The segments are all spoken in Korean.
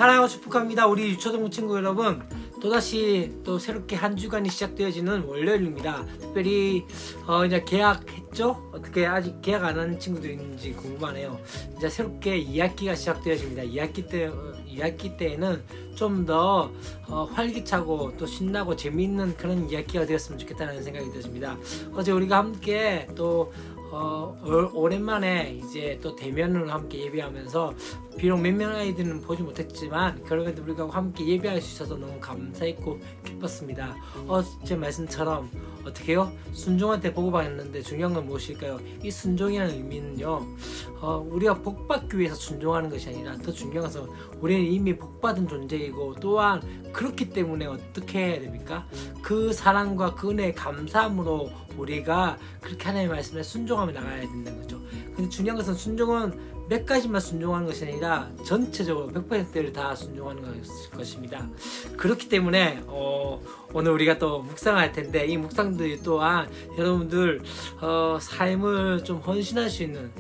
사랑하고 축복합니다. 우리 유초동 친구 여러분, 또다시 또 새롭게 한 주간이 시작되어지는 월요일입니다. 특별히 이제 계약했죠? 어떻게 아직 계약 안 한 친구들이 있는지 궁금하네요. 이제 새롭게 2학기가 시작되어집니다. 2학기 때에는 좀 더 활기차고 또 신나고 재미있는 그런 2학기가 되었으면 좋겠다는 생각이 드십니다. 어제 우리가 함께 또 오랜만에 이제 또 대면으로 함께 예배하면서 비록 몇몇 아이들은 보지 못했지만 그래도 우리가 함께 예배할 수 있어서 너무 감사했고 기뻤습니다. 어제 말씀처럼 어떻게 해요? 순종한테 보고받았는데 중요한 건 무엇일까요? 이 순종이라는 의미는요, 우리가 복받기 위해서 순종하는 것이 아니라 더 중요한 것은 우리는 이미 복받은 존재이고 또한 그렇기 때문에 어떻게 해야 됩니까? 그 사랑과 그 은혜에 감사함으로 우리가 그렇게 하나님의 말씀에 순종하며 나가야 된다는 거죠. 근데 중요한 것은 순종은 몇 가지만 순종하는 것이 아니라 전체적으로 100%를 다 순종하는 것입니다. 그렇기 때문에 오늘 우리가 또 묵상할 텐데 이 묵상들 또한 여러분들 삶을 좀 헌신할 수 있는,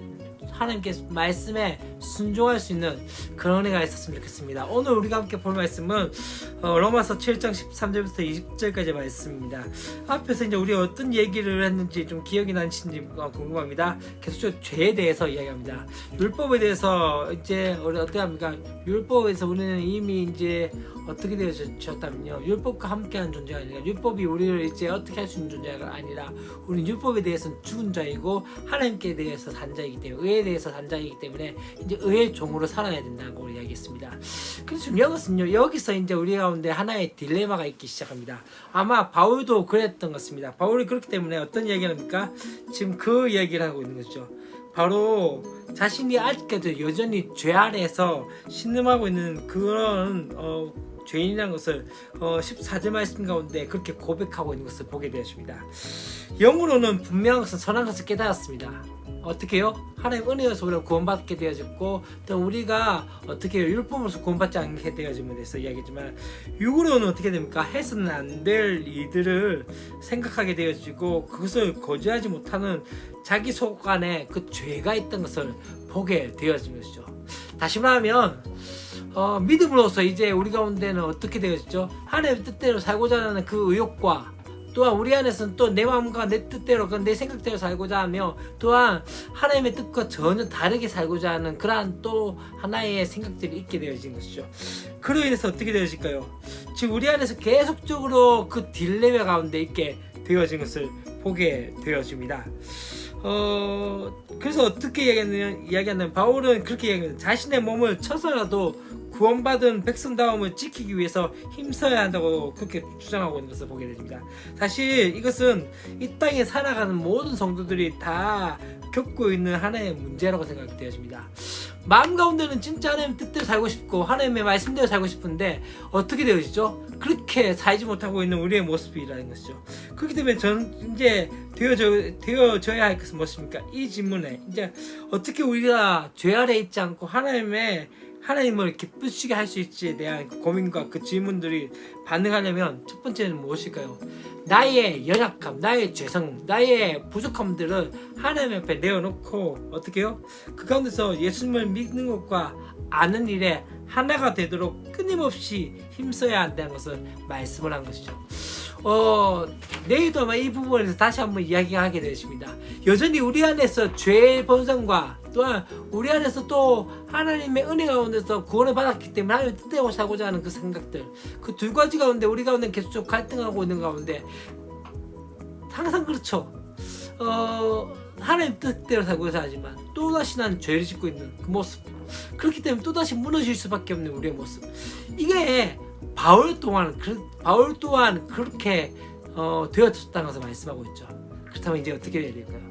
하나님께 말씀에 순종할 수 있는 그런 은혜가 있었으면 좋겠습니다. 오늘 우리가 함께 볼 말씀은 로마서 7장 13절부터 20절까지 말씀입니다. 앞에서 이제 우리가 어떤 얘기를 했는지 좀 기억이 나시는지 궁금합니다. 계속적으로 죄에 대해서 이야기합니다. 율법에 대해서 이제 우리 어떻게 합니까? 율법에서 우리는 이미 이제 어떻게 되어졌다면요, 율법과 함께하는 존재가 아니라, 율법이 우리를 이제 어떻게 할 수 있는 존재가 아니라 우리는 율법에 대해서는 죽은 자이고 하나님께 대해서 산 자이기 때문에, 의에 대해서 산 자이기 때문에 이제 의의 종으로 살아야 된다고 이야기했습니다. 그래서 중요한 것은요, 여기서 이제 우리 가운데 하나의 딜레마가 있기 시작합니다. 아마 바울도 그랬던 것 같습니다. 바울이 그렇기 때문에 어떤 이야기를 합니까? 지금 그 이야기를 하고 있는 거죠. 바로 자신이 아직까지 여전히 죄 아래에서 신음하고 있는 그런 죄인이라는 것을 14절 말씀 가운데 그렇게 고백하고 있는 것을 보게 되었습니다. 영으로는 분명한 것은 선한 것을 깨달았습니다. 어떻게 해요? 하나님 은혜여서 우리가 구원받게 되어졌고, 또 우리가 어떻게 해요? 율법으로서 구원받지 않게 되어짐에 대해서 이야기했지만, 육으로는 어떻게 됩니까? 해서는 안 될 일들을 생각하게 되어지고 그것을 거절하지 못하는 자기 속 안에 그 죄가 있던 것을 보게 되어진 것이죠. 다시 말하면 믿음으로써 이제 우리 가운데는 어떻게 되어졌죠? 하나님의 뜻대로 살고자 하는 그 의욕과, 또한 우리 안에서는 또 내 마음과 내 뜻대로, 내 생각대로 살고자 하며, 또한 하나님의 뜻과 전혀 다르게 살고자 하는 그러한 또 하나의 생각들이 있게 되어진 것이죠. 그로 인해서 어떻게 되어질까요? 지금 우리 안에서 계속적으로 그 딜레마 가운데 있게 되어진 것을 보게 되어집니다. 그래서 어떻게 이야기하냐면 바울은 그렇게 이야기합니다. 자신의 몸을 쳐서라도 구원받은 백성다움을 지키기 위해서 힘써야 한다고 그렇게 주장하고 있는 것을 보게 됩니다. 사실 이것은 이 땅에 살아가는 모든 성도들이 다 겪고 있는 하나의 문제라고 생각이 되어집니다. 마음 가운데는 진짜 하나님의 뜻대로 살고 싶고 하나님의 말씀대로 살고 싶은데 어떻게 되어지죠? 그렇게 살지 못하고 있는 우리의 모습이라는 것이죠. 그렇기 때문에 저는 이제 되어져야 할 것은 무엇입니까? 이 질문에 이제 어떻게 우리가 죄 아래 있지 않고 하나님을 기쁘시게 할 수 있지에 대한 그 고민과 그 질문들이 반응하려면 첫 번째는 무엇일까요? 나의 연약함, 나의 죄성, 나의 부족함들을 하나님 앞에 내어놓고 어떻게 해요? 그 가운데서 예수님을 믿는 것과 아는 일에 하나가 되도록 끊임없이 힘써야 한다는 것을 말씀을 한 것이죠. 내일도 아마 이 부분에서 다시 한번 이야기하게 되십니다. 여전히 우리 안에서 죄의 본성과 또한 우리 안에서 또 하나님의 은혜 가운데서 구원을 받았기 때문에 하나님의 뜻대로 살고자 하는 그 생각들, 그 두 가지 가운데 우리 가운데 계속 갈등하고 있는 가운데 항상 그렇죠. 하나님 뜻대로 살고자 하지만 또다시 난 죄를 짓고 있는 그 모습, 그렇기 때문에 또다시 무너질 수밖에 없는 우리의 모습, 이게 바울 또한 그렇게 되어졌다는 것을 말씀하고 있죠. 그렇다면 이제 어떻게 해야 될까요?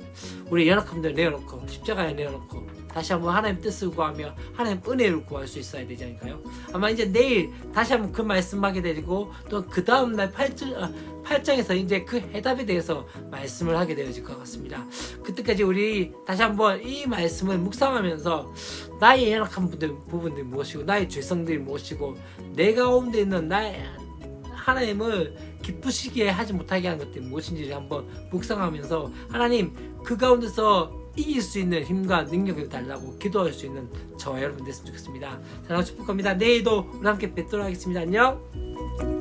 우리 연약함들 내어놓고 십자가에 내어놓고 다시 한번 하나님 뜻을 구하며 하나님 은혜를 구할 수 있어야 되지 않을까요? 아마 이제 내일 다시 한번 그 말씀하게 되고 또 그 다음날 8장에서 이제 그 해답에 대해서 말씀을 하게 되어질 것 같습니다. 그때까지 우리 다시 한번 이 말씀을 묵상하면서 나의 연약한 부분들이 무엇이고 나의 죄성들이 무엇이고 내 가운데 있는 나의 하나님을 기쁘시게 하지 못하게 하는 것들이 무엇인지를 한번 묵상하면서 하나님 그 가운데서 이길 수 있는 힘과 능력을 달라고 기도할 수 있는 저와 여러분 됐으면 좋겠습니다. 자, 축복합니다. 내일도 우리 함께 뵙도록 하겠습니다. 안녕.